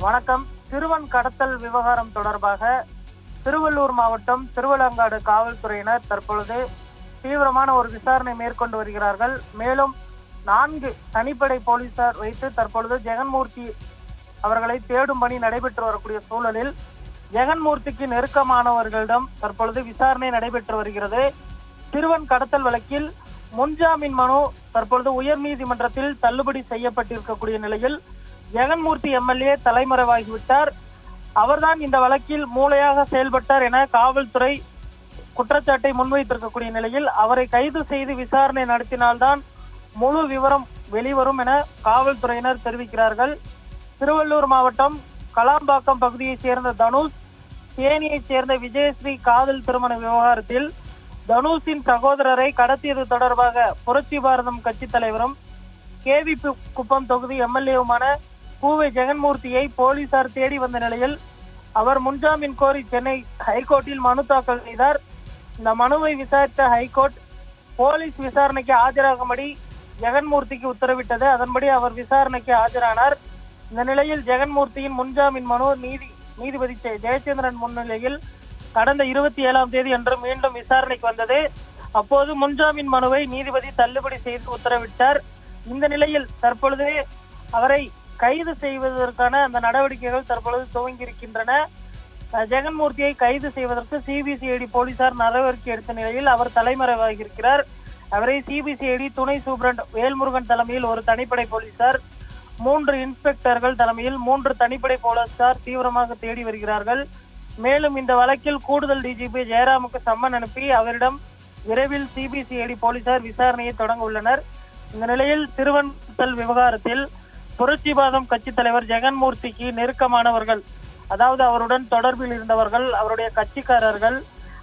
வணக்கம். சிறுவன் கடத்தல் விவகாரம் தொடர்பாக திருவள்ளூர் மாவட்டம் திருவலங்காடு காவல்துறையினர் தற்பொழுது தீவிரமான ஒரு விசாரணை மேற்கொண்டு வருகிறார்கள். மேலும் 4 தனிப்படை போலீசார் வைத்து தற்பொழுது ஜெகன்மூர்த்தி அவர்களை தேடும் பணி நடைபெற்று வரக்கூடிய சூழலில் ஜெகன்மூர்த்திக்கு நெருக்கமானவர்களிடம் தற்பொழுது விசாரணை நடைபெற்று வருகிறது. சிறுவன் கடத்தல் வழக்கில் முன்ஜாமீன் மனு தற்பொழுது உயர்நீதிமன்றத்தில் தள்ளுபடி செய்யப்பட்டிருக்கக்கூடிய நிலையில் ஜெகன்மூர்த்தி எம்எல்ஏ தலைமறைவாகிவிட்டார். அவர்தான் இந்த வழக்கில் மூளையாக செயல்பட்டார் என காவல்துறை குற்றச்சாட்டை முன்வைத்திருக்கக்கூடிய நிலையில் அவரை கைது செய்து விசாரணை நடத்தினால்தான் முழு விவரம் வெளிவரும் என காவல்துறையினர் தெரிவிக்கிறார்கள். திருவள்ளூர் மாவட்டம் கலாம்பாக்கம் பகுதியைச் சேர்ந்த தனுஷ், தேனியைச் சேர்ந்த விஜயஸ்ரீ காதல் திருமண விவகாரத்தில் தனுஷின் சகோதரரை கடத்தியது தொடர்பாக புரட்சி பாரதம் கட்சி தலைவரும் கேவி குப்பம் தொகுதி எம்எல்ஏவுமான பூவை ஜெகன்மூர்த்தியை போலீசார் தேடி வந்த நிலையில் அவர் முன்ஜாமீன் கோரி சென்னை ஹைகோர்ட்டில் மனு தாக்கல் செய்தார். இந்த மனுவை விசாரித்த ஹைகோர்ட் போலீஸ் விசாரணைக்கு ஆஜராகும்படி ஜெகன்மூர்த்திக்கு உத்தரவிட்டது. அதன்படி அவர் விசாரணைக்கு ஆஜரானார். இந்த நிலையில் ஜெகன்மூர்த்தியின் முன்ஜாமீன் மனு நீதிபதி ஜெயச்சந்திரன் முன்னிலையில் கடந்த 27ஆம் தேதி அன்று மீண்டும் விசாரணைக்கு வந்தது. அப்போது முன்ஜாமீன் மனுவை நீதிபதி தள்ளுபடி செய்து உத்தரவிட்டார். இந்த நிலையில் தற்பொழுது அவரை கைது செய்வதற்கான அந்த நடவடிக்கைகள் தற்பொழுது துவங்கியிருக்கின்றன. ஜெகன்மூர்த்தியை கைது செய்வதற்கு சிபிசிஐடி போலீசார் நடவடிக்கை எடுத்த நிலையில் அவர் தலைமறைவாகியிருக்கிறார். அவரை சிபிசிஐடி துணை சூப்பரண்ட் வேல்முருகன் தலைமையில் ஒரு தனிப்படை போலீசார், 3 இன்ஸ்பெக்டர்கள் தலைமையில் 3 தனிப்படை போலீசார் தீவிரமாக தேடி வருகிறார்கள். மேலும் இந்த வழக்கில் கூடுதல் டிஜிபி ஜெயராமுக்கு சம்மன் அனுப்பி அவரிடம் விரைவில் சிபிசிஐடி போலீசார் விசாரணையை தொடங்க உள்ளனர். இந்த நிலையில் சிறுவன் கடத்தல் விவகாரத்தில் புரட்சி பாரதம் கட்சி தலைவர் ஜெகன்மூர்த்திக்கு நெருக்கமானவர்கள், அதாவது அவருடன் தொடர்பில் இருந்தவர்கள், அவருடைய கட்சிக்காரர்கள்,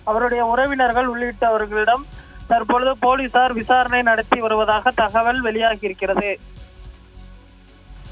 அவருடைய உறவினர்கள் உள்ளிட்டவர்களிடம் தற்பொழுது போலீசார் விசாரணை நடத்தி வருவதாக தகவல் வெளியாகி இருக்கிறது.